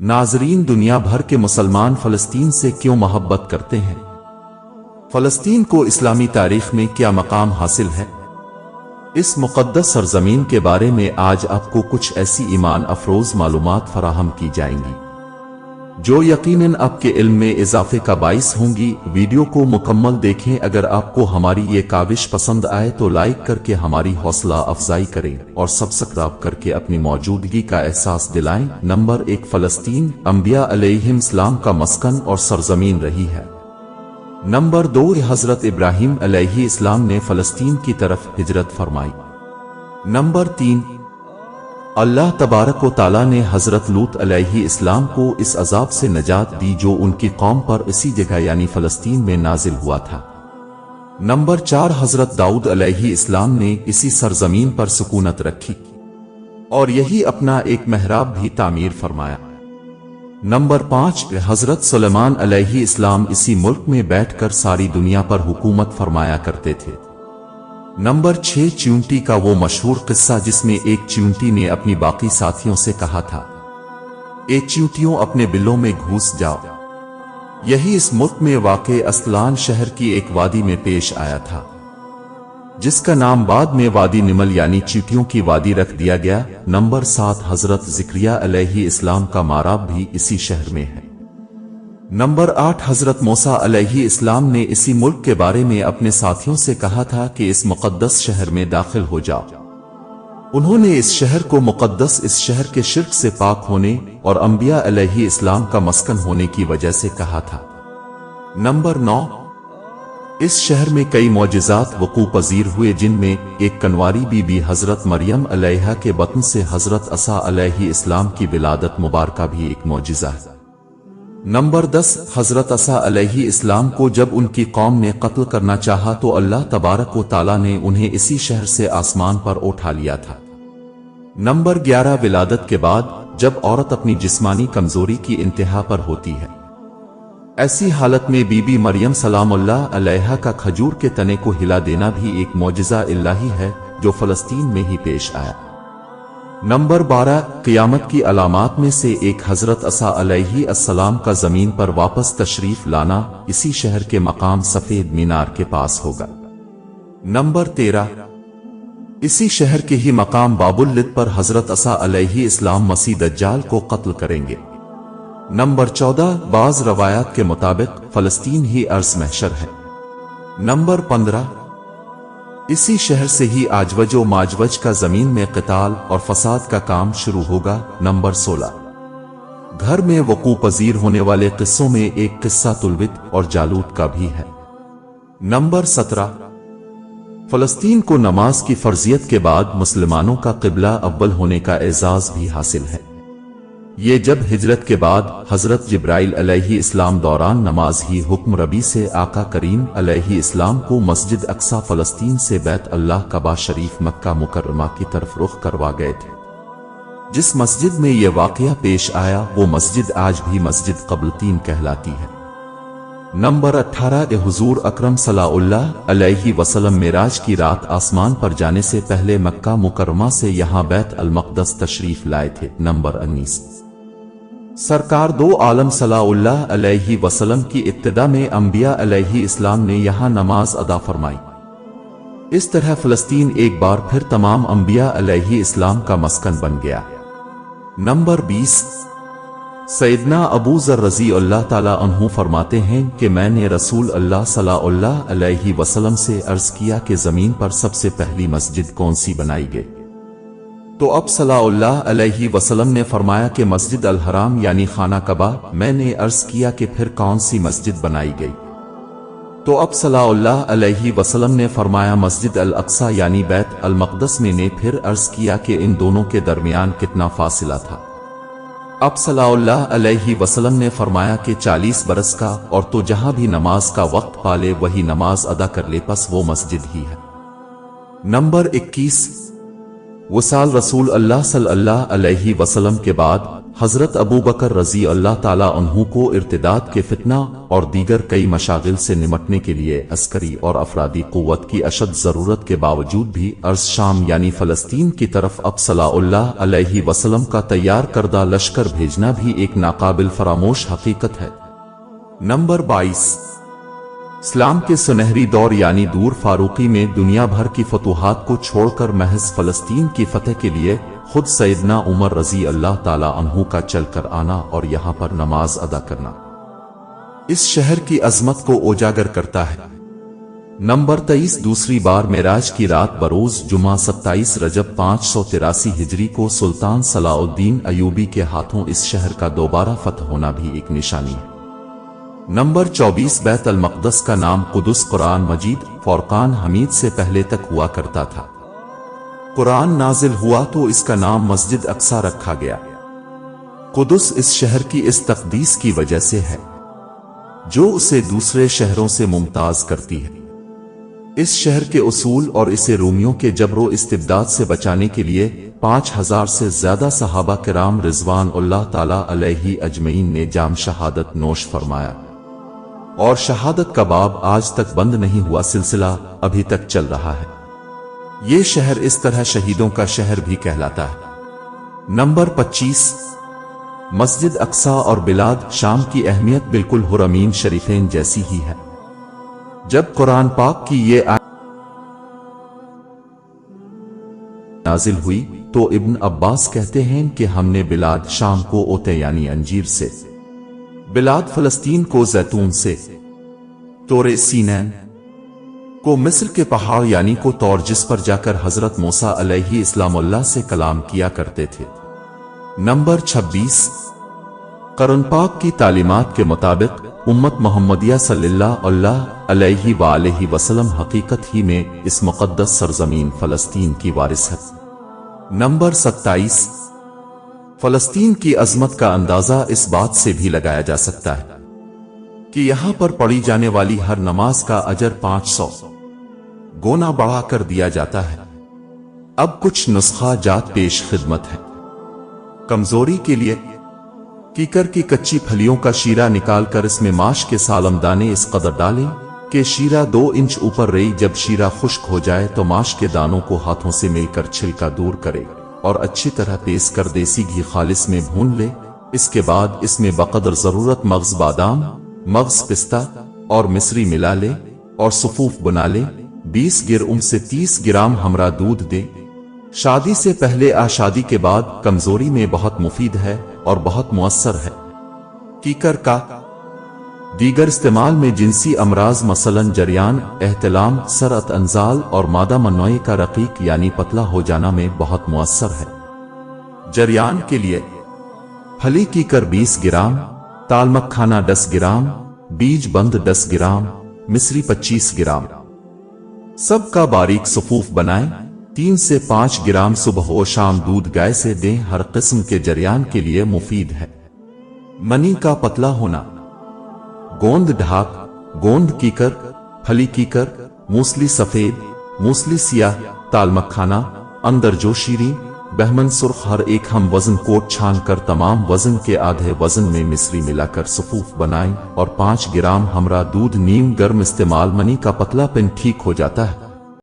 नाजरीन, दुनिया भर के मुसलमान फ़लस्तीन से क्यों मोहब्बत करते हैं? फ़लस्तीन को इस्लामी तारीख में क्या मकाम हासिल है? इस मुक़द्दस सरज़मीन के बारे में आज आपको कुछ ऐसी ईमान अफरोज़ मालूमात फराहम की जाएंगी जो यकीनन आपके इल्म में इजाफे का बाइस होंगी। वीडियो को मुकम्मल देखें। अगर आपको हमारी ये काविश पसंद आए तो लाइक करके हमारी हौसला अफजाई करें और सब्सक्राइब करके अपनी मौजूदगी का एहसास दिलाएं। नंबर 1, फ़लस्तीन अंबिया अलैहिस्सलाम का मस्कन और सरजमीन रही है। नंबर 2, हज़रत इब्राहीम अलैहिस्सलाम ने फ़लस्तीन की तरफ हिजरत फरमाई। नंबर 3, अल्लाह तबारक व तआला ने हज़रत लूत अलैहिस्सलाम को इस अजाब से नजात दी जो उनकी कौम पर इसी जगह यानी फ़लस्तीन में नाजिल हुआ था। नंबर 4, हज़रत दाऊद अलैहिस्सलाम ने इसी सरजमीन पर सुकूनत रखी और यही अपना एक महराब भी तामीर फरमाया। नंबर 5, हज़रत सुलेमान अलैहिस्सलाम इसी मुल्क में बैठकर सारी दुनिया पर हुकूमत फरमाया करते थे। नंबर 6, चींटी का वो मशहूर किस्सा जिसमें एक चींटी ने अपनी बाकी साथियों से कहा था, ए चींटियों अपने बिलों में घुस जाओ। यही इस मुल्क में वाक़े अस्लान शहर की एक वादी में पेश आया था जिसका नाम बाद में वादी निमल यानी चींटियों की वादी रख दिया गया। नंबर 7, हज़रत ज़िक्रिया अलैहिस्सलाम का माराब भी इसी शहर में है। नंबर 8, हज़रत मूसा अलैहिस्सलाम ने इसी मुल्क के बारे में अपने साथियों से कहा था कि इस मुक़द्दस शहर में दाखिल हो जाओ। उन्होंने इस शहर को मुक़द्दस इस शहर के शिर्क से पाक होने और अंबिया अलैहिस्सलाम का मस्कन होने की वजह से कहा था। नंबर 9, इस शहर में कई मौजिज़ात वक़ू पज़ीर हुए जिनमें एक कनवारी बीबी हज़रत मरियम अलैहा के बतन से हज़रत असा अलैहिस्सलाम की विलादत मुबारका भी एक मौजिज़ा है। नंबर 10, हज़रत असा अलैहिस्सलाम को जब उनकी कौम ने कत्ल करना चाहा तो अल्लाह तबारक व तआला ने उन्हें इसी शहर से आसमान पर उठा लिया था। नंबर 11, विलादत के बाद जब औरत अपनी जिस्मानी कमजोरी की इंतहा पर होती है, ऐसी हालत में बीबी मरियम सलामुल्लाह अलैहा का खजूर के तने को हिला देना भी एक मौजिज़ा इलाही है जो फ़लस्तीन में ही पेश आया। नंबर 12, क़ियामत की अलामात में से एक हज़रत असा अलैहिस्सलाम का ज़मीन पर वापस तशरीफ लाना इसी शहर के मकाम सफ़ेद मीनार के पास होगा। नंबर 13, इसी शहर के ही मकाम बाबुल लिद पर हज़रत असा अलैहिस्सलाम मसीह दज्जाल को कत्ल करेंगे। नंबर 14, बाज़ रवायात के मुताबिक फ़लस्तीन ही अर्ज़ महशर है। नंबर 15, इसी शहर से ही आजवज व माजवज का जमीन में क़िताल और फसाद का काम शुरू होगा। नंबर 16, घर में वक़ू पज़ीर होने वाले किस्सों में एक किस्सा तुलवित और जालूत का भी है। नंबर 17, फ़लस्तीन को नमाज की फ़र्जियत के बाद मुसलमानों का क़िबला अव्वल होने का एजाज़ भी हासिल है। ये जब हिजरत के बाद हज़रत जिब्राइल अलैहिस्सलाम दौरान नमाज ही हुक्म रबी से आका करीम अलैहिस्सलाम को मस्जिद अक्सा फ़लस्तीन से बैत अल्लाह कबा शरीफ मक्का मुकर्रमा की तरफ रुख करवा गए थे। जिस मस्जिद में ये वाक़या पेश आया वो मस्जिद आज भी मस्जिद क़बलतीन कहलाती है। नंबर 18, हुज़ूर अकरम सल्लल्लाहु अलैहि वसल्लम मेराज की रात आसमान पर जाने से पहले मक्का मुकर्रमा से यहाँ बैत अल मक़दस तशरीफ लाए थे। नंबर 19, सरकार दो आलम सल्लल्लाहु अलैहि वसल्लम की इब्तिदा में अंबिया अलैहिस्सलाम ने यहाँ नमाज अदा फरमाई। इस तरह फ़लस्तीन एक बार फिर तमाम अंबिया अलैहिस्सलाम का मस्कन बन गया। नंबर 20, सैयदना अबू ज़र रज़ी अल्लाह ताला अन्हु फरमाते हैं कि मैंने रसूल अल्लाह सल्लल्लाहु अलैहि वसल्लम से अर्ज़ किया कि ज़मीन पर सबसे पहली मस्जिद कौन सी बनाई गई? तो अब सल्लल्लाहु अलैहि वसल्लम ने फरमाया कि मस्जिद अल हराम यानी खाना कबा। मैंने अर्ज़ किया कि फिर कौन सी मस्जिद बनाई गई? तो अब सल्लल्लाहु अलैहि वसल्लम ने फरमाया मस्जिद अल अक्सा यानी बैत अल मक़दस में। ने फिर अर्ज़ किया कि इन दोनों के दरमियान कितना फासिला था? अब सल्लल्लाहु अलैहि वसल्लम ने फरमाया कि 40 बरस का, और तो जहां भी नमाज का वक्त पाले वही नमाज अदा कर ले, बस वो मस्जिद ही है। नंबर 21, वसाल रसूल अल्लाह सल्लल्लाहु अलैहि वसल्लम के बाद حضرت ابو بکر رضی اللہ تعالیٰ عنہ کو ارتداد کے فتنہ اور دیگر کئی مشاغل سے نمٹنے کے لیے عسکری اور افرادی قوت کی اشد ضرورت کے باوجود بھی ارض شام یعنی فلسطین کی طرف اب صلی اللہ علیہ وسلم کا تیار کردہ لشکر بھیجنا بھی ایک ناقابل فراموش حقیقت ہے۔ نمبر 22، اسلام کے سنہری دور یعنی دور فاروقی میں دنیا بھر کی فتوحات کو چھوڑ کر محض فلسطین کی فتح کے لیے خود سیدنا عمر رضی اللہ تعالی عنہ کا چل کر آنا اور یہاں پر نماز ادا کرنا اس شہر کی عظمت کو اجاگر کرتا ہے۔ نمبر 23، دوسری بار معراج کی رات بروز جمعہ 27 رجب 583 ہجری کو سلطان صلاح الدین ایوبی کے ہاتھوں اس شہر کا دوبارہ فتح ہونا بھی ایک نشانی ہے۔ نمبر 24، بیت المقدس کا نام قدس قرآن مجید فرقان حمید سے پہلے تک ہوا کرتا تھا۔ قرآن نازل ہوا تو اس کا نام مسجد اقصی رکھا گیا۔ قدس اس شہر کی اس تقدیس کی وجہ سے ہے جو اسے دوسرے شہروں سے ممتاز کرتی ہے۔ اس شہر کے اصول اور اسے رومیوں کے جبر و استبداد سے بچانے کے لیے 5000 سے زیادہ صحابہ کرام رضوان اللہ تعالی علیہ اجمعین نے جام شہادت نوش فرمایا، اور شہادت کا باب آج تک بند نہیں ہوا، سلسلہ ابھی تک چل رہا ہے۔ یہ شہر اس طرح شہیدوں کا شہر بھی کہلاتا ہے۔ نمبر 25، مسجد اقصی اور بلاد شام کی اہمیت بالکل حرمین شریفین جیسی ہی ہے۔ جب قرآن پاک کی یہ آیت نازل ہوئی تو ابن عباس کہتے ہیں کہ ہم نے بلاد شام کو اوتے یعنی انجیر سے، بلاد فلسطین کو زیتون سے، طور سینین کو مصر کے پہاڑ یعنی کو طور جس پر جا کر حضرت موسیٰ علیہ السلام اللہ سے کلام کیا کرتے تھے۔ نمبر 26، قرآن پاک کی تعلیمات کے مطابق امت محمدیہ صلی اللہ علیہ وآلہ وسلم حقیقت ہی میں اس مقدس سرزمین فلسطین کی وارث ہے۔ نمبر 27، فلسطین کی عظمت کا اندازہ اس بات سے بھی لگایا جا سکتا ہے کہ یہاں پر پڑھی جانے والی ہر نماز کا اجر 500 گنا بڑھا کر دیا جاتا ہے۔ اب کچھ نسخہ جات پیش خدمت ہے۔ کمزوری کے لیے کیکر کی کچی پھلیوں کا شیرہ نکال کر اس میں ماش کے سالم دانے اس قدر ڈالیں کہ شیرہ 2 انچ اوپر رہی۔ جب شیرہ خشک ہو جائے تو ماش کے دانوں کو ہاتھوں سے مل کر چھلکا دور کرے اور اچھی طرح پیس کر دیسی گھی خالص میں بھون لے۔ اس کے بعد اس میں بقدر ضرورت مغز بادام، مغز پستہ اور مصری ملا لے اور صفوف بنا لے۔ 20 گرام سے 30 گرام ہمرا دودھ دے۔ شادی سے پہلے شادی کے بعد کمزوری میں بہت مفید ہے اور بہت مؤثر ہے۔ کیکر کا دیگر استعمال میں جنسی امراض مثلا جریان، احتلام، سرعت انزال اور مادہ منوعی کا رقیق یعنی پتلا ہو جانا میں بہت مؤثر ہے۔ جریان کے لیے پھلی کیکر 20 گرام، تال مکھانا 10 گرام، بیج بند 10 گرام، مصری 25 گرام۔ سب کا باریک صفوف بنائیں۔ 3 سے 5 گرام صبح و شام دودھ گائے سے دیں۔ ہر قسم کے جریان کے لیے مفید ہے۔ منی کا پتلا ہونا، گوند ڈھاک، گوند کیکر، پھلی کیکر، موسلی سفید، موسلی سیاہ، تال مکھانا، اندر جو شیریں، بہمن سرخ، ہر ایک ہم وزن کوٹ چھان کر تمام وزن کے آدھے وزن میں مصری ملا کر صفوف بنائیں اور 5 گرام ہمرا دودھ نیم گرم استعمال۔ منی کا پتلا پن ٹھیک ہو جاتا ہے۔